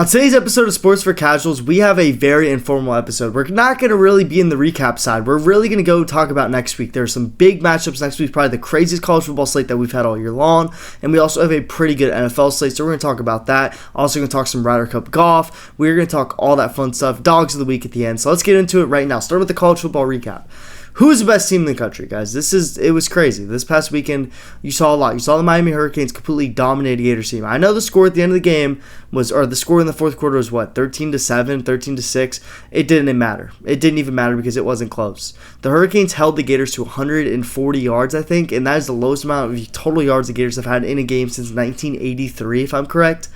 On today's episode of Sports for Casuals, we have a very informal episode. We're not going to really be in the recap side. We're really going to go talk about next week. There's some big matchups next week, probably the craziest college football slate that we've had all year long. And we also have a pretty good NFL slate, so we're going to talk about that. Also going to talk some Ryder Cup golf. We're going to talk all that fun stuff. Dogs of the week at the end. So let's get into it right now. Start with the college football recap. Who is the best team in the country, guys? It was crazy. This past weekend, you saw a lot. You saw the Miami Hurricanes completely dominate the Gators team. I know the score at the end of the game the score in the fourth quarter was what, 13-7, 13-6. It didn't matter. It didn't even matter because it wasn't close. The Hurricanes held the Gators to 140 yards, I think, and that is the lowest amount of total yards the Gators have had in a game since 1983, if I'm correct.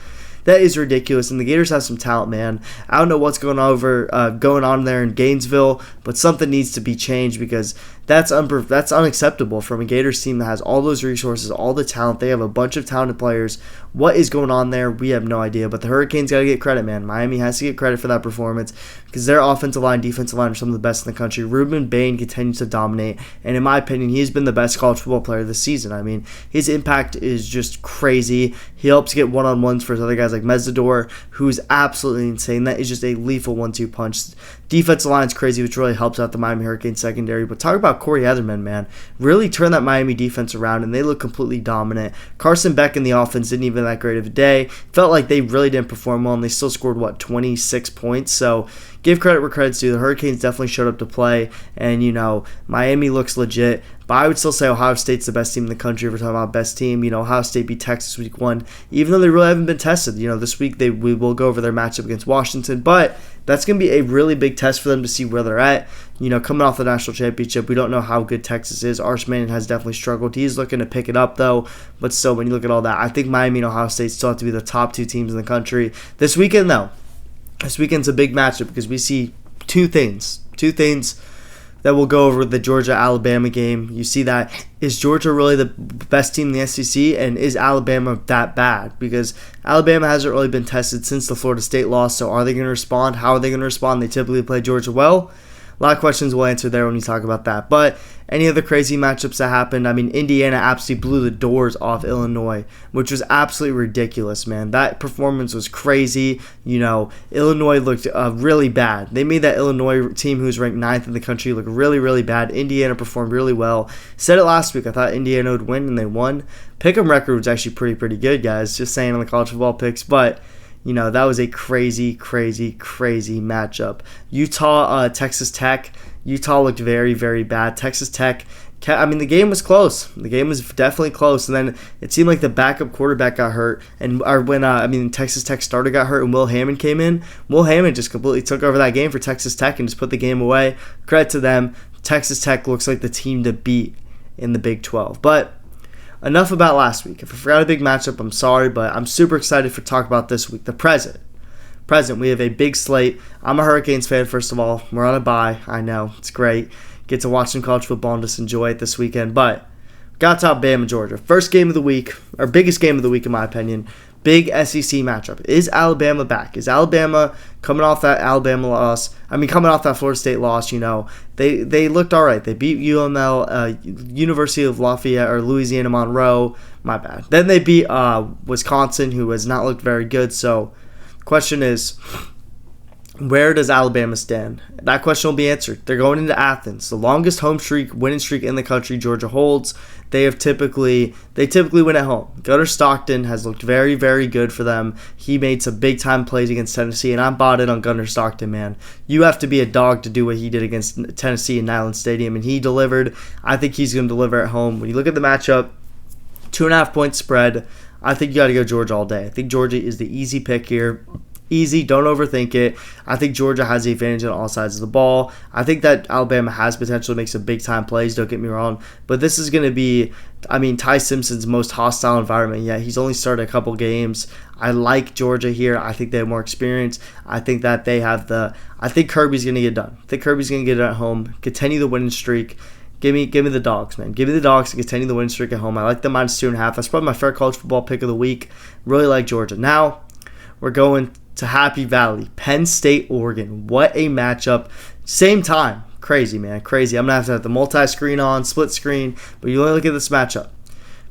That is ridiculous, and the Gators have some talent, man. I don't know what's going on there in Gainesville, but something needs to be changed because that's unacceptable from a Gators team that has all those resources, all the talent. They have a bunch of talented players. What is going on there? We have no idea, but the Hurricanes got to get credit, man. Miami has to get credit for that performance because their offensive line, defensive line are some of the best in the country. Ruben Bain continues to dominate, and in my opinion, he's been the best college football player this season. I mean, his impact is just crazy. He helps get one-on-ones for other guys like Mesidor, who's absolutely insane. That is just a lethal 1-2 punch. Defensive line's crazy, which really helps out the Miami Hurricanes secondary. But talk about Corey Etherman, man. Really turned that Miami defense around, and they look completely dominant. Carson Beck in the offense didn't even that great of a day. Felt like they really didn't perform well, and they still scored, 26 points. So give credit where credit's due. The Hurricanes definitely showed up to play, and, Miami looks legit. But I would still say Ohio State's the best team in the country if we're talking about best team. Ohio State beat Texas week 1, even though they really haven't been tested. This week we will go over their matchup against Washington, but that's going to be a really big test for them to see where they're at. Coming off the national championship, we don't know how good Texas is. Arch Manning has definitely struggled. He's looking to pick it up, though. But still, when you look at all that, I think Miami and Ohio State still have to be the top 2 teams in the country. This weekend, though, this weekend's a big matchup because we see two things that we'll go over the Georgia-Alabama game. You see that. Is Georgia really the best team in the SEC, and is Alabama that bad? Because Alabama hasn't really been tested since the Florida State loss, so are they going to respond? How are they going to respond? They typically play Georgia well. A lot of questions we'll answer there when we talk about that. But any other crazy matchups that happened? I mean, Indiana absolutely blew the doors off Illinois, which was absolutely ridiculous, man. That performance was crazy. Illinois looked really bad. They made that Illinois team, who's ranked 9th in the country, look really, really bad. Indiana performed really well. Said it last week. I thought Indiana would win, and they won. Pick'em record was actually pretty good, guys. Just saying on the college football picks, but that was a crazy, crazy, crazy matchup. Utah, Texas Tech. Utah looked very, very bad. Texas Tech, the game was close. The game was definitely close. And then it seemed like the backup quarterback got hurt. When Texas Tech starter got hurt and Will Hammond came in, Will Hammond just completely took over that game for Texas Tech and just put the game away. Credit to them. Texas Tech looks like the team to beat in the Big 12. But enough about last week. If I forgot a big matchup, I'm sorry, but I'm super excited for talk about this week. The present, we have a big slate. I'm a Hurricanes fan, first of all. We're on a bye. I know. It's great. Get to watch some college football and just enjoy it this weekend. But got to top Bama, Georgia. First game of the week, or biggest game of the week in my opinion. Big SEC matchup. Is Alabama back? Is Alabama coming off that Florida State loss? They looked all right. They beat UML, University of Lafayette, or Louisiana Monroe. My bad. Then they beat Wisconsin, who has not looked very good. So the question is, where does Alabama stand? That question will be answered. They're going into Athens, the longest winning streak in the country Georgia holds. They typically win at home. Gunnar Stockton has looked very, very good for them. He made some big time plays against Tennessee, and I'm bought in on Gunnar Stockton, man. You have to be a dog to do what he did against Tennessee in Neyland Stadium, and he delivered. I think he's going to deliver at home. When you look at the matchup, 2.5 point spread, I think you got to go Georgia all day. I think Georgia is the easy pick here. Easy, don't overthink it. I think Georgia has the advantage on all sides of the ball. I think that Alabama has potential to make some big-time plays, don't get me wrong. But this is going to be, Ty Simpson's most hostile environment yet. He's only started a couple games. I like Georgia here. I think they have more experience. I think that they have I think Kirby's going to get done. I think Kirby's going to get it at home, continue the winning streak. Give me the dogs, man. Give me the dogs to continue the winning streak at home. I like the -2.5. That's probably my favorite college football pick of the week. Really like Georgia. Now, we're going to Happy Valley, Penn State, Oregon. What a matchup. Same time. Crazy, man. Crazy. I'm going to have the multi-screen on, split screen, but you only look at this matchup.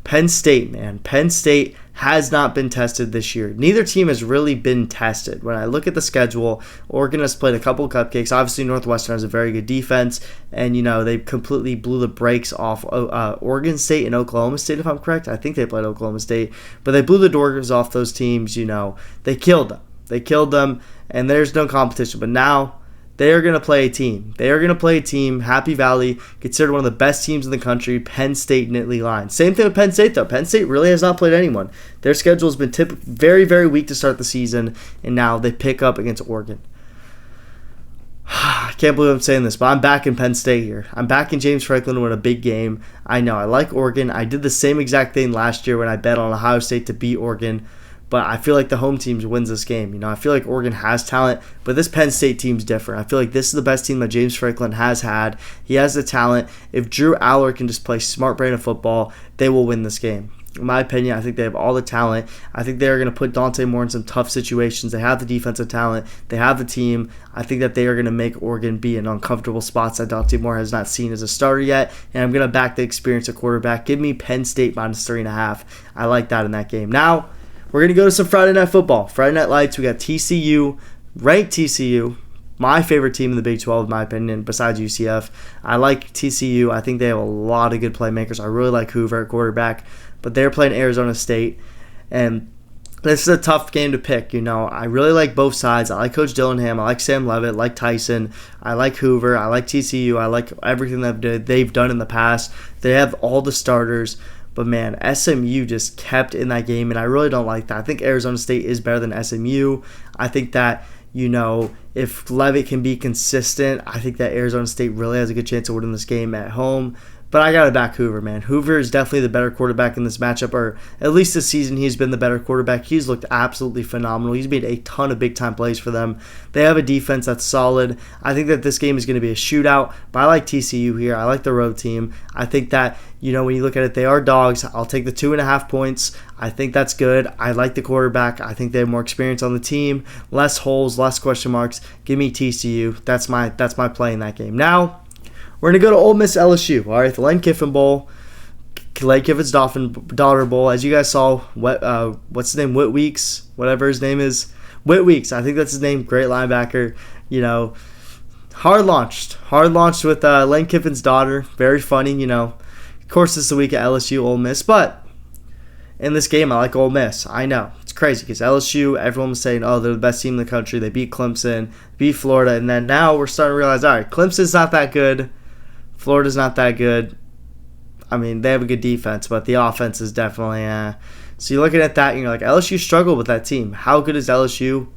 Penn State, man. Penn State has not been tested this year. Neither team has really been tested. When I look at the schedule, Oregon has played a couple of cupcakes. Obviously, Northwestern has a very good defense, and they completely blew the brakes off Oregon State and Oklahoma State, if I'm correct. I think they played Oklahoma State, but they blew the doors off those teams. They killed them. And there's no competition. But now they are going to play a team. Happy Valley, considered one of the best teams in the country. Penn State Nittany Lions. Same thing with Penn State, though. Penn State really has not played anyone. Their schedule has been very, very weak to start the season, and now they pick up against Oregon. I can't believe I'm saying this, but I'm back in Penn State here. I'm back in James Franklin to win a big game. I know, I like Oregon. I did the same exact thing last year when I bet on Ohio State to beat Oregon. But I feel like the home team wins this game. I feel like Oregon has talent, but this Penn State team's different. I feel like this is the best team that James Franklin has had. He has the talent. If Drew Aller can just play smart brand of football, they will win this game. In my opinion, I think they have all the talent. I think they are going to put Dante Moore in some tough situations. They have the defensive talent. They have the team. I think that they are going to make Oregon be in uncomfortable spots that Dante Moore has not seen as a starter yet. And I'm going to back the experience of quarterback. Give me Penn State minus 3.5. I like that in that game. Now, we're going to go to some Friday Night Football. Friday Night Lights, we got TCU, ranked TCU, my favorite team in the Big 12, in my opinion, besides UCF. I like TCU. I think they have a lot of good playmakers. I really like Hoover at quarterback, but they're playing Arizona State, and this is a tough game to pick. I really like both sides. I like Coach Dillingham. I like Sam Levitt. I like Tyson. I like Hoover. I like TCU. I like everything that they've done in the past. They have all the starters. But, man, SMU just kept in that game, and I really don't like that. I think Arizona State is better than SMU. I think that, if Levitt can be consistent, I think that Arizona State really has a good chance of winning this game at home. But I got to back Hoover, man. Hoover is definitely the better quarterback in this matchup, or at least this season he's been the better quarterback. He's looked absolutely phenomenal. He's made a ton of big-time plays for them. They have a defense that's solid. I think that this game is going to be a shootout, but I like TCU here. I like the road team. I think that, when you look at it, they are dogs. I'll take the 2.5 points. I think that's good. I like the quarterback. I think they have more experience on the team, less holes, less question marks. Give me TCU. That's my play in that game. Now, we're going to go to Ole Miss LSU, all right, the Lane Kiffin Bowl, Lane Kiffin's daughter bowl. As you guys saw, what's his name, Whit Weeks, whatever his name is, Whit Weeks, I think that's his name, great linebacker, hard launched with Lane Kiffin's daughter, very funny, Of course, this is the week at LSU, Ole Miss, but in this game, I like Ole Miss. I know, it's crazy because LSU, everyone was saying, oh, they're the best team in the country, they beat Clemson, beat Florida, and then now we're starting to realize, all right, Clemson's not that good. Florida's not that good. I mean, they have a good defense, but the offense is definitely So you're looking at that, and you're like, LSU struggled with that team. How good is LSU?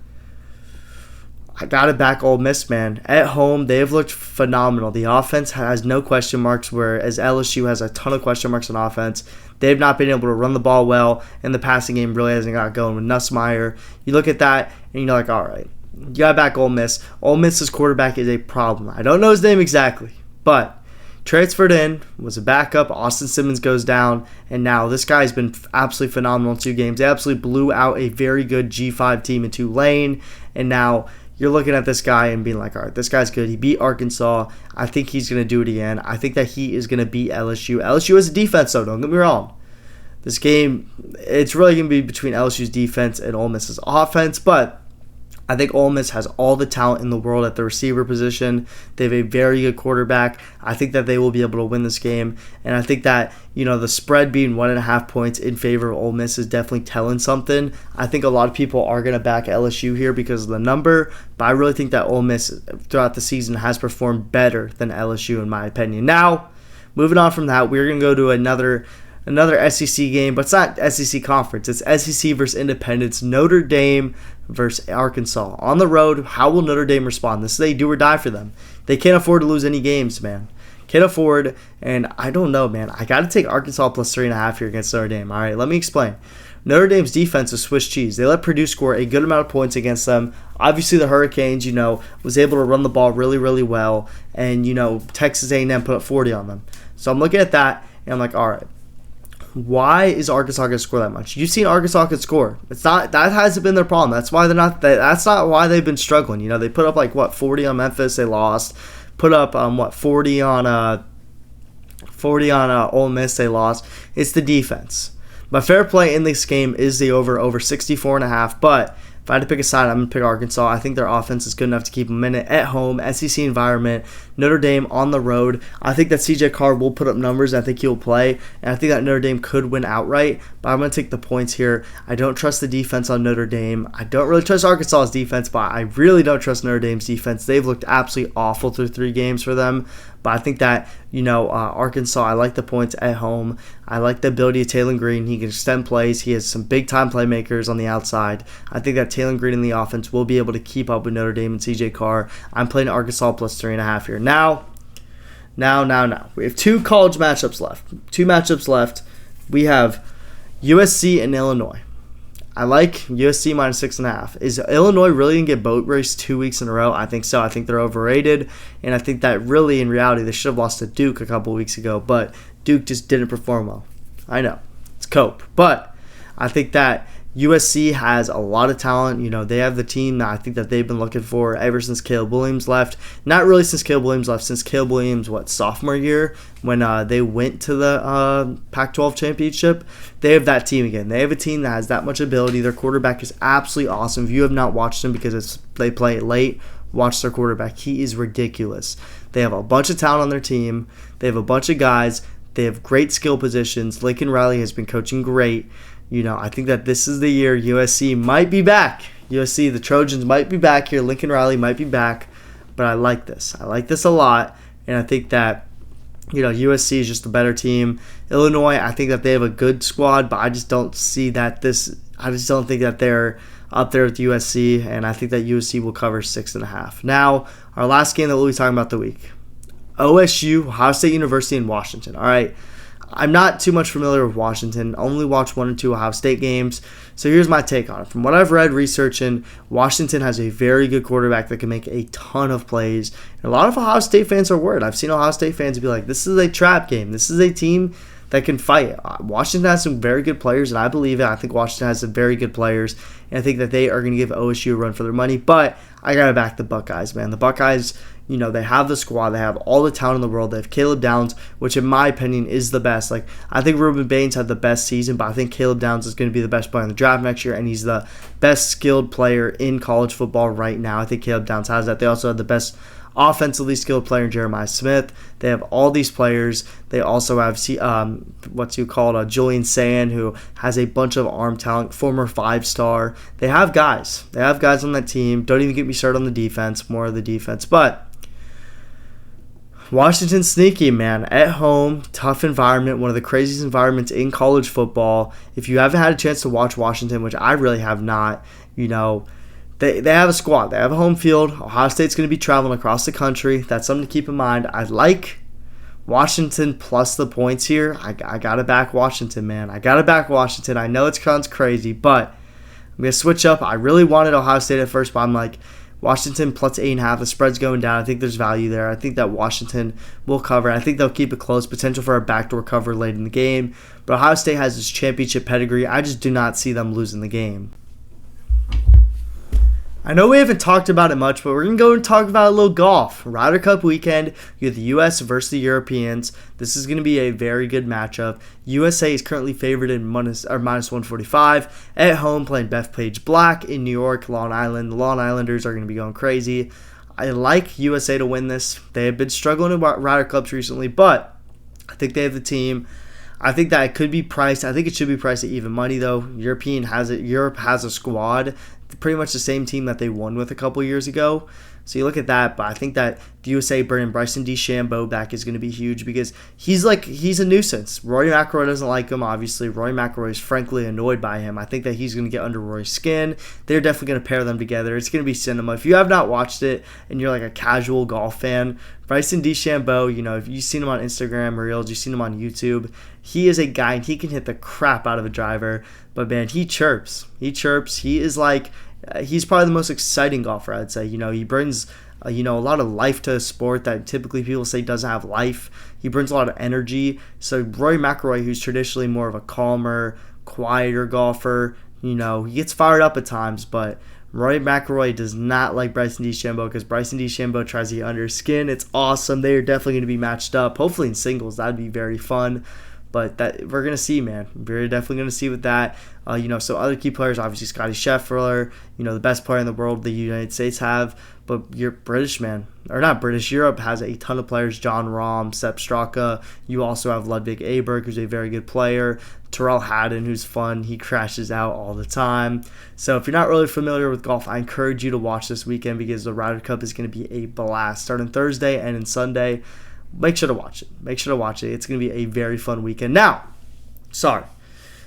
I got to back Ole Miss, man. At home, they've looked phenomenal. The offense has no question marks, whereas LSU has a ton of question marks on offense. They've not been able to run the ball well, and the passing game really hasn't got going with Nussmeier. You look at that, and you're like, all right, you got to back Ole Miss. Ole Miss's quarterback is a problem. I don't know his name exactly, but transferred in, was a backup. Austin Simmons goes down, and now this guy's been absolutely phenomenal in 2 games. They absolutely blew out a very good G5 team in Tulane, and now you're looking at this guy and being like, all right, this guy's good. He beat Arkansas. I think he's going to do it again. I think that he is going to beat LSU. LSU has a defense, though. Don't get me wrong. This game, it's really going to be between LSU's defense and Ole Miss's offense, but I think Ole Miss has all the talent in the world at the receiver position. They have a very good quarterback. I think that they will be able to win this game. And I think that, the spread being 1.5 points in favor of Ole Miss is definitely telling something. I think a lot of people are going to back LSU here because of the number, but I really think that Ole Miss throughout the season has performed better than LSU in my opinion. Now, moving on from that, we're going to go to another SEC game, but it's not SEC conference. It's SEC versus Independence, Notre Dame versus Arkansas. On the road, how will Notre Dame respond? This is a do or die for them. They can't afford to lose any games, man. Can't afford, and I don't know, man. I got to take Arkansas plus 3.5 here against Notre Dame. All right, let me explain. Notre Dame's defense is Swiss cheese. They let Purdue score a good amount of points against them. Obviously, the Hurricanes, was able to run the ball really, really well, and, Texas A&M put up 40 on them. So I'm looking at that, and I'm like, all right, why is Arkansas going to score that much? You've seen Arkansas can score. That hasn't been their problem. That's why they're not. That's not why they've been struggling. They put up 40 on Memphis. They lost. Put up 40 on 40 on Ole Miss, they lost. It's the defense. My fair play in this game is the over 64.5, but if I had to pick a side, I'm going to pick Arkansas. I think their offense is good enough to keep them in it at home, SEC environment, Notre Dame on the road. I think that CJ Carr will put up numbers. I think he'll play, and I think that Notre Dame could win outright, but I'm going to take the points here. I don't trust the defense on Notre Dame. I don't really trust Arkansas's defense, but I really don't trust Notre Dame's defense. They've looked absolutely awful through 3 games for them, but I think that, Arkansas, I like the points at home. I like the ability of Taylor Green. He can extend plays. He has some big-time playmakers on the outside. I think that Taylor Green in the offense will be able to keep up with Notre Dame and CJ Carr. I'm playing Arkansas plus 3.5 here. Now. We have 2 college matchups left. 2 matchups left. We have USC and Illinois. I like USC minus 6.5. Is Illinois really going to get boat raced 2 weeks in a row? I think so. I think they're overrated. And I think that really, in reality, they should have lost to Duke a couple weeks ago. But Duke just didn't perform well. I know. It's cope. But I think that USC has a lot of talent. They have the team that I think that they've been looking for ever since Caleb Williams left. Not really since Caleb Williams left, since Caleb Williams, sophomore year, when they went to the Pac-12 championship. They have that team again. They have a team that has that much ability. Their quarterback is absolutely awesome. If you have not watched him because they play it late, watch their quarterback. He is ridiculous. They have a bunch of talent on their team. They have a bunch of guys. They have great skill positions. Lincoln Riley has been coaching great. I think that this is the year USC might be back. USC, the Trojans might be back here. Lincoln Riley might be back. But I like this. I like this a lot. And I think that, USC is just a better team. Illinois, I think that they have a good squad, but I just don't see that I just don't think that they're up there with USC. And I think that USC will cover 6.5. Now, our last game that we'll be talking about the week. OSU, Ohio State University, and Washington. All right. I'm not too much familiar with Washington. Only watched 1 or 2 Ohio State games. So here's my take on it. From what I've read, researching, Washington has a very good quarterback that can make a ton of plays. And a lot of Ohio State fans are worried. I've seen Ohio State fans be like, this is a trap game. This is a team that can fight. Washington has some very good players, and I believe it. I think Washington has some very good players, and I think that they are going to give OSU a run for their money. But I got to back the Buckeyes, man. The Buckeyes, they have the squad. They have all the talent in the world. They have Caleb Downs, which in my opinion is the best. I think Ruben Baines had the best season, but I think Caleb Downs is going to be the best player in the draft next year, and he's the best skilled player in college football right now. I think Caleb Downs has that. They also have the best offensively skilled player in Jeremiah Smith. They have all these players. They also have Julian Sand, who has a bunch of arm talent, former 5-star. They have guys. They have guys on that team. Don't even get me started on the defense, more of the defense. But Washington's sneaky, man. At home, tough environment, one of the craziest environments in college football. If you haven't had a chance to watch Washington, which I really have not, They have a squad. They have a home field. Ohio State's going to be traveling across the country. That's something to keep in mind. I like Washington plus the points here. I got to back Washington, man. I got to back Washington. I know it sounds crazy, but I'm going to switch up. I really wanted Ohio State at first, but I'm like, Washington plus 8.5. The spread's going down. I think there's value there. I think that Washington will cover. I think they'll keep it close. Potential for a backdoor cover late in the game. But Ohio State has this championship pedigree. I just do not see them losing the game. I know we haven't talked about it much, but we're going to go and talk about a little golf. Ryder Cup weekend, you have the U.S. versus the Europeans. This is going to be a very good matchup. USA is currently favored in minus 145. At home, playing Bethpage Black in New York, Long Island. The Long Islanders are going to be going crazy. I like USA to win this. They have been struggling in Ryder Cups recently, but I think they have the team. I think that it could be priced. I think it should be priced at even money, though. Europe has a squad, pretty much the same team that they won with a couple years ago. So you look at that, but I think that the USA bringing Bryson DeChambeau back is going to be huge because he's a nuisance. Rory McIlroy doesn't like him, obviously. Rory McIlroy is frankly annoyed by him. I think that he's going to get under Rory's skin. They're definitely going to pair them together. It's going to be cinema. If you have not watched it and you're like a casual golf fan, Bryson DeChambeau, if you've seen him on Instagram Reels, you've seen him on YouTube, he is a guy and he can hit the crap out of a driver. But man, he chirps. He is like, he's probably the most exciting golfer, I'd say. He brings, a lot of life to a sport that typically people say doesn't have life. He brings a lot of energy. So Rory McIlroy, who's traditionally more of a calmer, quieter golfer, he gets fired up at times, but Roy McIlroy does not like Bryson DeChambeau because Bryson DeChambeau tries to get under his skin. It's awesome. They are definitely going to be matched up. Hopefully in singles. That'd be very fun. But that we're going to see, man. We're definitely going to see with that. So other key players, obviously Scotty Scheffler, the best player in the world the United States have. But you're British, man. Or not British. Europe has a ton of players. John Rahm, Sepp Straka. You also have Ludwig Aberg, who's a very good player. Terrell Haddon, who's fun. He crashes out all the time. So if you're not really familiar with golf, I encourage you to watch this weekend because the Ryder Cup is going to be a blast. Starting Thursday and then Sunday. Make sure to watch it. It's going to be a very fun weekend. Now, sorry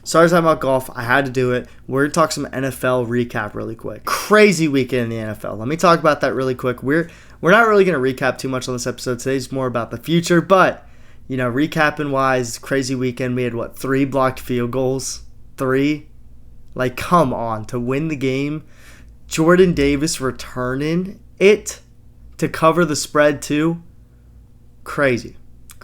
to talk about golf. I had to do it. We're going to talk some NFL recap really quick. Crazy weekend in the NFL. Let me talk about that really quick. We're not really going to recap too much on this episode. Today's more about the future. But, recapping wise, crazy weekend. We had, 3 blocked field goals? 3? Like, come on. To win the game, Jordan Davis returning it to cover the spread too. Crazy.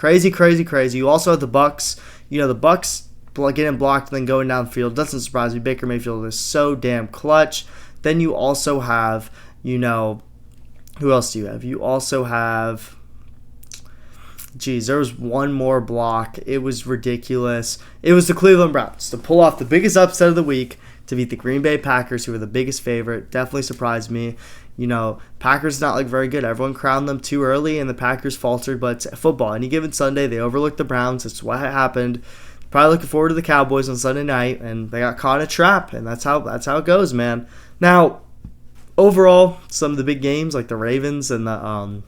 You also have the Bucks. The Bucks getting blocked and then going downfield. Doesn't surprise me. Baker Mayfield is so damn clutch. Then you also have, who else do you have? You also have, there was one more block. It was ridiculous. It was the Cleveland Browns to pull off the biggest upset of the week, to beat the Green Bay Packers, who were the biggest favorite. Definitely surprised me. Packers not very good. Everyone crowned them too early, and the Packers faltered. But it's football. Any given Sunday, they overlooked the Browns. That's what happened. Probably looking forward to the Cowboys on Sunday night, and they got caught in a trap, and that's how it goes, man. Now, overall, some of the big games like the Ravens and the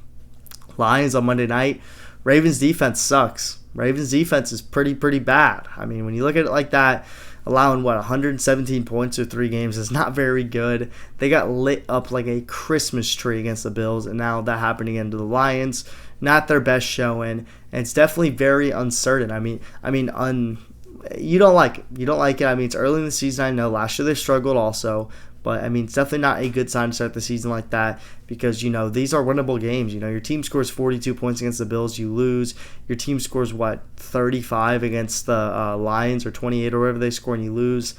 Lions on Monday night. Ravens defense sucks. Ravens defense is pretty bad. I mean, when you look at it like that, allowing 117 points through 3 games is not very good. They got lit up like a Christmas tree against the Bills, and now that happened again to the Lions. Not their best showing, and it's definitely very uncertain. You don't like it. It's early in the season. I know last year they struggled also, but it's definitely not a good sign to start the season like that because these are winnable games. Your team scores 42 points against the Bills, you lose. Your team scores 35 against the Lions or 28 or whatever they score, and you lose.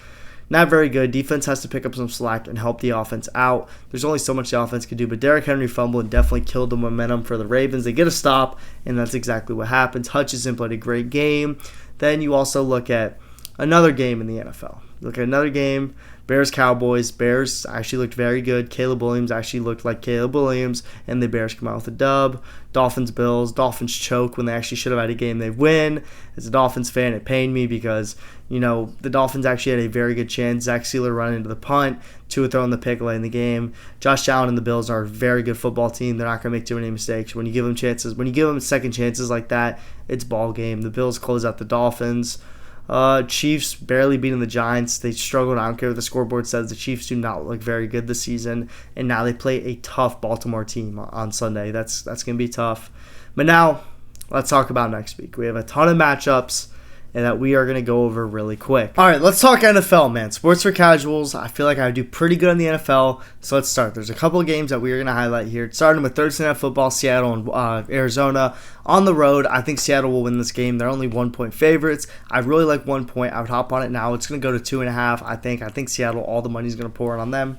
Not very good. Defense has to pick up some slack and help the offense out. There's only so much the offense can do, but Derrick Henry fumbled and definitely killed the momentum for the Ravens. They get a stop, and that's exactly what happens. Hutchinson played a great game. Then you also look at another game in the NFL. Bears-Cowboys. Bears actually looked very good. Caleb Williams actually looked like Caleb Williams, and the Bears come out with a dub. Dolphins-Bills. Dolphins choke when they actually should have had a game they win. As a Dolphins fan, it pained me because, the Dolphins actually had a very good chance. Zach Sealer running into the punt, Tua throwing the pick late in the game. Josh Allen and the Bills are a very good football team. They're not going to make too many mistakes. When you give them second chances like that, it's ball game. The Bills close out the Dolphins. Chiefs barely beating the Giants. They struggled. I don't care what the scoreboard says. The Chiefs do not look very good this season, and now they play a tough Baltimore team on Sunday. That's going to be tough. But now, let's talk about next week. We have a ton of matchups and that we are going to go over really quick. All right, let's talk NFL, man. Sports for casuals. I feel like I do pretty good in the NFL, so let's start. There's a couple of games that we are going to highlight here. Starting with Thursday Night Football, Seattle and Arizona. On the road, I think Seattle will win this game. They're only 1-point favorites. I really like 1 point. I would hop on it now. It's going to go to 2.5, I think. I think Seattle, all the money is going to pour in on them.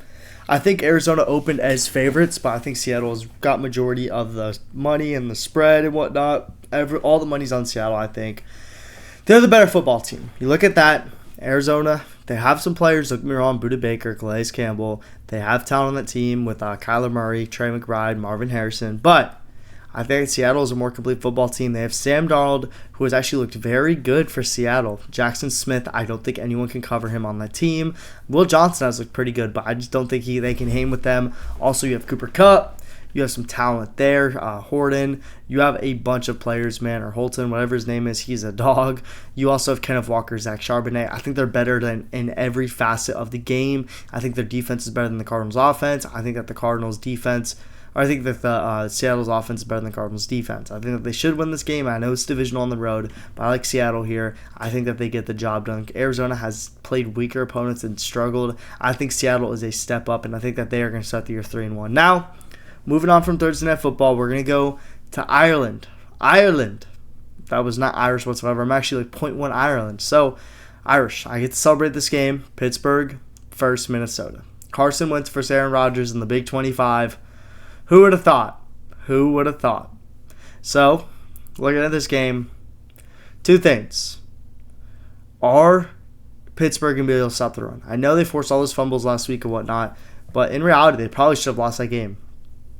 I think Arizona opened as favorites, but I think Seattle's got majority of the money and the spread and whatnot. All the money's on Seattle, I think. They're the better football team. You look at that, Arizona, they have some players, don't get me wrong, Budda Baker, Calais Campbell. They have talent on that team with Kyler Murray, Trey McBride, Marvin Harrison. But I think Seattle is a more complete football team. They have Sam Darnold, who has actually looked very good for Seattle. Jackson Smith, I don't think anyone can cover him on that team. Will Johnson has looked pretty good, but I just don't think they can hang with them. Also, you have Cooper Kupp. You have some talent there. Horton. You have a bunch of players, man, or Holton, whatever his name is. He's a dog. You also have Kenneth Walker, Zach Charbonnet. I think they're better than in every facet of the game. I think their defense is better than the Cardinals' offense. I think that the Cardinals' defense, or I think that the Seattle's offense is better than the Cardinals' defense. I think that they should win this game. I know it's divisional on the road, but I like Seattle here. I think that they get the job done. Arizona has played weaker opponents and struggled. I think Seattle is a step up, and I think that they are going to start the year 3-1. Now, moving on from Thursday Night Football, we're going to go to Ireland. That was not Irish whatsoever. I'm actually like 0.1 Ireland. So, Irish. I get to celebrate this game. Pittsburgh versus Minnesota. Carson Wentz versus Aaron Rodgers in the Big 25. Who would have thought? Who would have thought? So, looking at this game, two things. Are Pittsburgh going to be able to stop the run? I know they forced all those fumbles last week and whatnot, but in reality, they probably should have lost that game.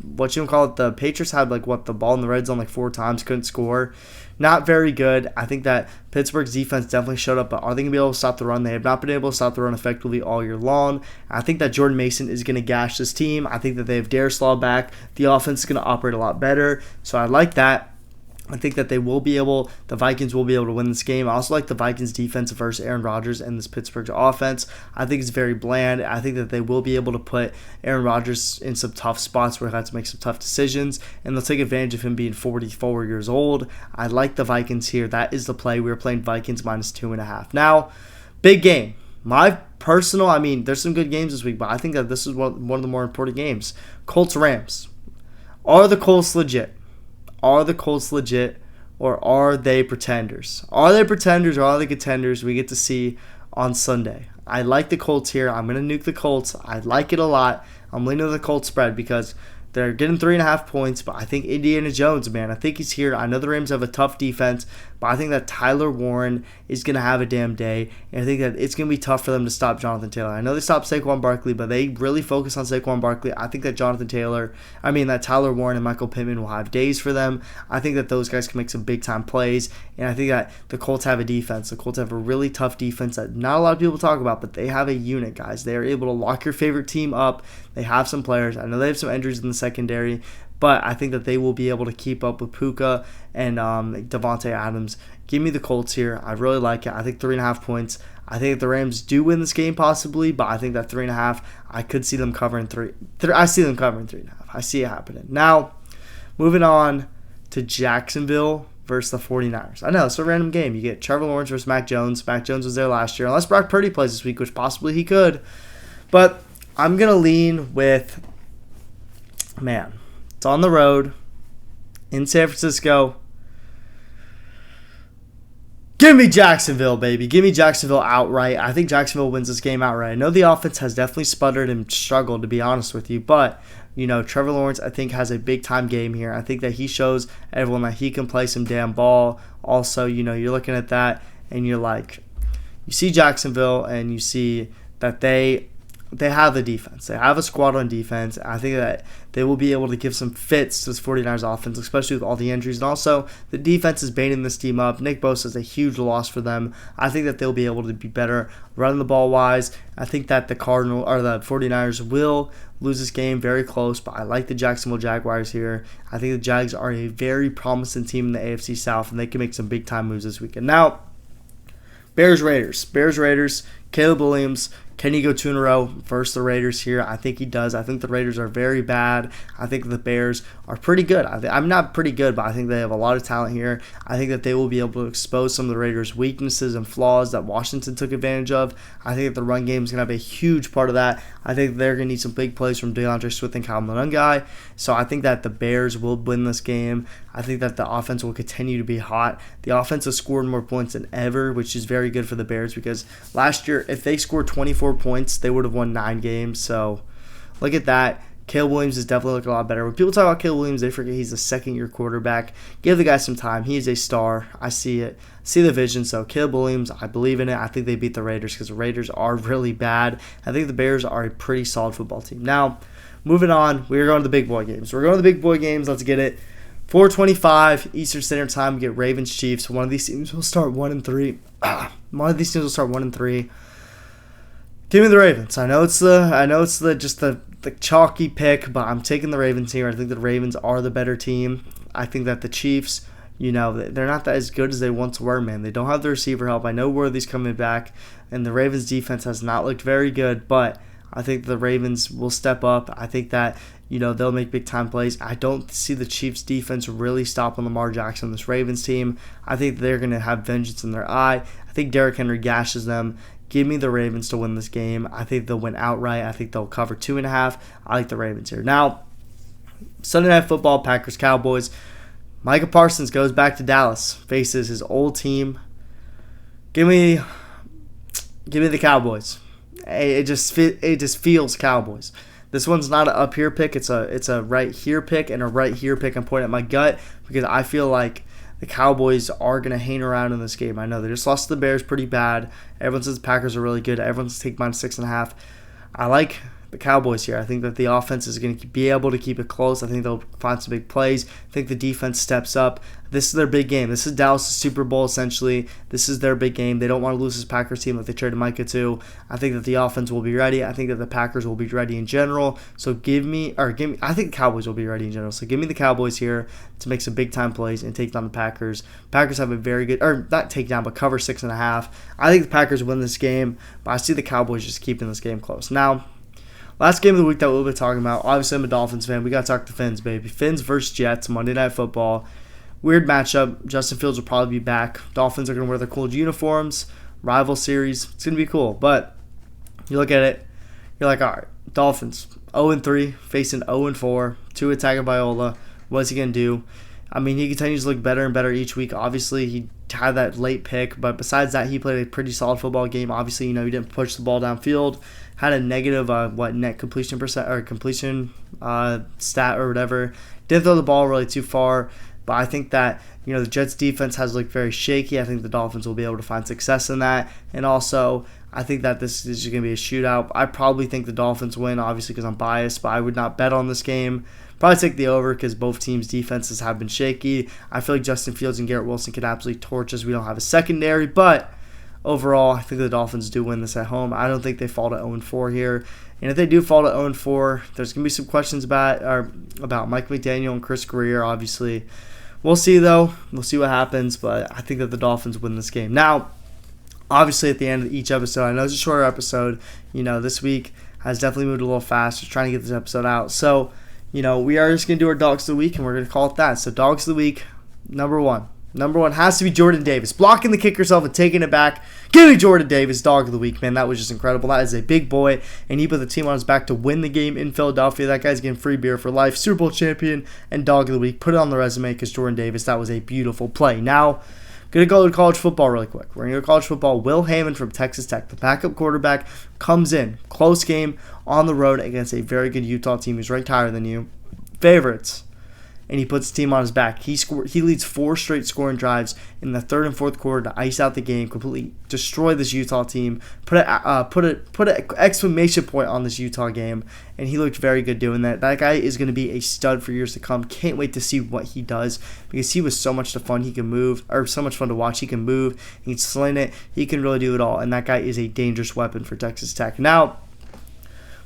What you call it, the Patriots had the ball in the red zone 4 times, couldn't score. Not very good. I think that Pittsburgh's defense definitely showed up, but are they going to be able to stop the run? They have not been able to stop the run effectively all year long. I think that Jordan Mason is going to gash this team. I think that they have Darius Slaw back. The offense is going to operate a lot better, so I like that. I think that the Vikings will be able to win this game. I also like the Vikings defense versus Aaron Rodgers and this Pittsburgh offense. I think it's very bland. I think that they will be able to put Aaron Rodgers in some tough spots where he has to make some tough decisions, and they'll take advantage of him being 44 years old. I like the Vikings here. That is the play. We were playing Vikings minus 2.5. Now, big game. There's some good games this week, but I think that this is one of the more important games. Colts-Rams. Are the Colts legit? Are the Colts legit, or are they pretenders? Are they pretenders, or are they contenders? We get to see on Sunday. I like the Colts here. I'm going to nuke the Colts. I like it a lot. I'm leaning to the Colts spread because they're getting 3.5 points, but I think Indiana Jones, man, I think he's here. I know the Rams have a tough defense, but I think that Tyler Warren is going to have a damn day, and I think that it's going to be tough for them to stop Jonathan Taylor. I know they stopped Saquon Barkley, but they really focus on Saquon Barkley. I think that that Tyler Warren and Michael Pittman will have days for them. I think that those guys can make some big-time plays, and I think that the Colts have a defense. The Colts have a really tough defense that not a lot of people talk about, but they have a unit, guys. They are able to lock your favorite team up. They have some players. I know they have some injuries in the secondary, but I think that they will be able to keep up with Puka and Devontae Adams. Give me the Colts here. I really like it. I think 3.5 points. I think the Rams do win this game possibly, but I think that 3.5, I could see them covering 3. I see them covering 3.5. I see it happening. Now, moving on to Jacksonville versus the 49ers. I know, it's a random game. You get Trevor Lawrence versus Mac Jones. Mac Jones was there last year, unless Brock Purdy plays this week, which possibly he could. But I'm going to lean with, it's on the road in San Francisco. Give me Jacksonville, baby. Give me Jacksonville outright. I think Jacksonville wins this game outright. I know the offense has definitely sputtered and struggled, to be honest with you, but Trevor Lawrence, I think, has a big-time game here. I think that he shows everyone that he can play some damn ball. Also, you're looking at that, and you're like, you see Jacksonville, and you see that they have the defense. They have a squad on defense. I think that they will be able to give some fits to this 49ers offense, especially with all the injuries. And also, the defense is baiting this team up. Nick Bosa is a huge loss for them. I think that they'll be able to be better running the ball wise. I think that the 49ers will lose this game very close, but I like the Jacksonville Jaguars here. I think the Jags are a very promising team in the AFC South, and they can make some big-time moves this weekend. Now, Bears-Raiders. Caleb Williams. Can he go 2 in a row versus the Raiders here? I think he does. I think the Raiders are very bad. I think the Bears are pretty good. I'm not pretty good, but I think they have a lot of talent here. I think that they will be able to expose some of the Raiders' weaknesses and flaws that Washington took advantage of. I think that the run game is going to have a huge part of that. I think they're going to need some big plays from DeAndre Swift and Kyle Monungai. So I think that the Bears will win this game. I think that the offense will continue to be hot. The offense has scored more points than ever, which is very good for the Bears because last year, if they scored 24 points, they would have won 9 games. So look at that. Caleb Williams is definitely looking a lot better. When people talk about Caleb Williams, they forget he's a second-year quarterback. Give the guy some time. He is a star. I see it. See the vision. So Caleb Williams, I believe in it. I think they beat the Raiders because the Raiders are really bad. I think the Bears are a pretty solid football team. Now, moving on, we're going to the big boy games. Let's get it. 4:25 Eastern Standard Time. We get Ravens Chiefs. One of these teams will start 1-3. Give me the Ravens. I know it's the chalky pick, but I'm taking the Ravens here. I think the Ravens are the better team. I think that the Chiefs, they're not that as good as they once were, man. They don't have the receiver help. I know Worthy's coming back, and the Ravens defense has not looked very good, but I think the Ravens will step up. I think that, they'll make big-time plays. I don't see the Chiefs' defense really stopping Lamar Jackson, this Ravens team. I think they're going to have vengeance in their eye. I think Derrick Henry gashes them. Give me the Ravens to win this game. I think they'll win outright. I think they'll cover 2.5. I like the Ravens here. Now, Sunday Night Football, Packers-Cowboys. Micah Parsons goes back to Dallas, faces his old team. Give me the Cowboys. it just feels Cowboys. This one's not an up here pick. It's a right here pick and a right here pick. I'm pointing at my gut because I feel like the Cowboys are going to hang around in this game. I know they just lost to the Bears pretty bad. Everyone says the Packers are really good. Everyone's take -6.5. I like the Cowboys here. I think that the offense is going to be able to keep it close. I think they'll find some big plays. I think the defense steps up. This is their big game. This is Dallas' Super Bowl, essentially. This is their big game. They don't want to lose this Packers team like they traded Micah to. I think that the offense will be ready. I think that the Packers will be ready in general. So I think the Cowboys will be ready in general. So give me the Cowboys here to make some big-time plays and take down the Packers. Packers have a very good, or not take down, but cover 6.5. I think the Packers win this game, but I see the Cowboys just keeping this game close. Now, last game of the week that we'll be talking about, obviously I'm a Dolphins fan. We got to talk to Fins, baby. Fins versus Jets, Monday Night Football. Weird matchup. Justin Fields will probably be back. Dolphins are going to wear their cool uniforms. Rival series. It's going to be cool. But you look at it, you're like, all right, Dolphins 0-3, facing 0-4. Tua Tagovailoa. What's he going to do? I mean, he continues to look better and better each week. Obviously, he had that late pick, but besides that, he played a pretty solid football game. Obviously, he didn't push the ball downfield. Had a negative net completion percent or completion stat or whatever. Didn't throw the ball really too far, but I think that the Jets defense has looked very shaky. I think the Dolphins will be able to find success in that, and also I think that this is going to be a shootout. I probably think the Dolphins win, obviously because I'm biased, but I would not bet on this game. Probably take the over because both teams' defenses have been shaky. I feel like Justin Fields and Garrett Wilson could absolutely torch us. We don't have a secondary, but overall, I think the Dolphins do win this at home. I don't think they fall to 0-4 here. And if they do fall to 0-4, there's going to be some questions about Mike McDaniel and Chris Greer, obviously. We'll see, though. We'll see what happens, but I think that the Dolphins win this game. Now, obviously, at the end of each episode, I know it's a shorter episode. This week has definitely moved a little fast. Just trying to get this episode out. So, we are just going to do our Dogs of the Week, and we're going to call it that. So, Dogs of the Week, number one. Number one has to be Jordan Davis. Blocking the kick yourself and taking it back. Give me Jordan Davis, Dog of the Week, man. That was just incredible. That is a big boy, and he put the team on his back to win the game in Philadelphia. That guy's getting free beer for life. Super Bowl champion and Dog of the Week. Put it on the resume because Jordan Davis, that was a beautiful play. Now, going to go to college football really quick. We're going to go to college football. Will Hammond from Texas Tech, the backup quarterback, comes in. Close game on the road against a very good Utah team who's ranked higher than you. Favorites. And he puts the team on his back. He leads 4 straight scoring drives in the third and fourth quarter to ice out the game, completely destroy this Utah team, put an exclamation point on this Utah game, and he looked very good doing that. That guy is going to be a stud for years to come. Can't wait to see what he does because he was so much fun. He can move, or so much fun to watch. He can move, he can sling it, he can really do it all, and that guy is a dangerous weapon for Texas Tech. Now,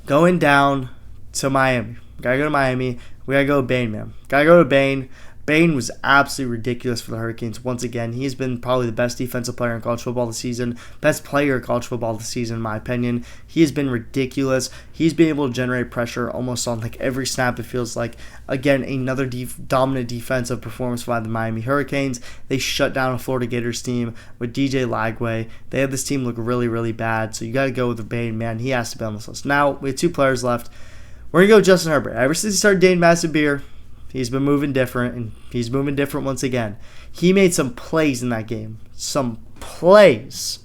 going down to Miami. Gotta go to Miami. We gotta go to Bane, man. Gotta go to Bane. Bane was absolutely ridiculous for the Hurricanes. Once again, he's been probably the best defensive player in college football this season. Best player in college football this season, in my opinion. He has been ridiculous. He's been able to generate pressure almost on every snap, it feels like. Again, another dominant defensive performance by the Miami Hurricanes. They shut down a Florida Gators team with DJ Lagway. They had this team look really, really bad. So you gotta go with Bane, man. He has to be on this list. Now, we have 2 players left. We're going to go with Justin Herbert. Ever since he started dating Massive Beer, he's been moving different, and he's moving different once again. He made some plays in that game. Some plays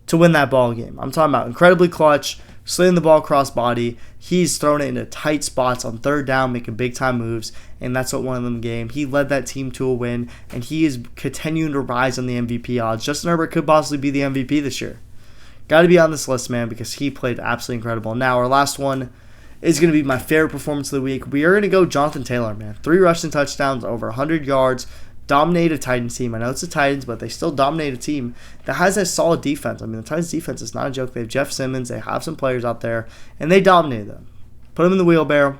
to win that ball game. I'm talking about incredibly clutch, slinging the ball cross body. He's throwing it into tight spots on third down, making big-time moves, and that's what won them the game. He led that team to a win, and he is continuing to rise on the MVP odds. Justin Herbert could possibly be the MVP this year. Got to be on this list, man, because he played absolutely incredible. Now, our last one is going to be my favorite performance of the week. We are going to go Jonathan Taylor, man. 3 rushing touchdowns, over 100 yards, dominated a Titans team. I know it's the Titans, but they still dominate a team that has a solid defense. I mean, the Titans defense is not a joke. They have Jeff Simmons. They have some players out there, and they dominated them. Put them in the wheelbarrow,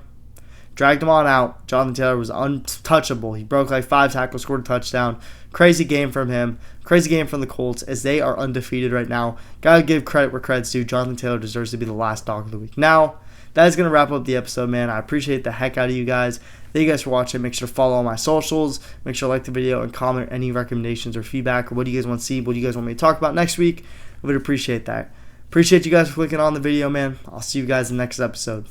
dragged them on out. Jonathan Taylor was untouchable. He broke 5 tackles, scored a touchdown. Crazy game from him. Crazy game from the Colts as they are undefeated right now. Got to give credit where credit's due. Jonathan Taylor deserves to be the last Dog of the Week. Now, that is going to wrap up the episode, man. I appreciate the heck out of you guys. Thank you guys for watching. Make sure to follow all my socials. Make sure to like the video and comment any recommendations or feedback, or what do you guys want to see, what do you guys want me to talk about next week. I would appreciate that. Appreciate you guys for clicking on the video, man. I'll see you guys in the next episode.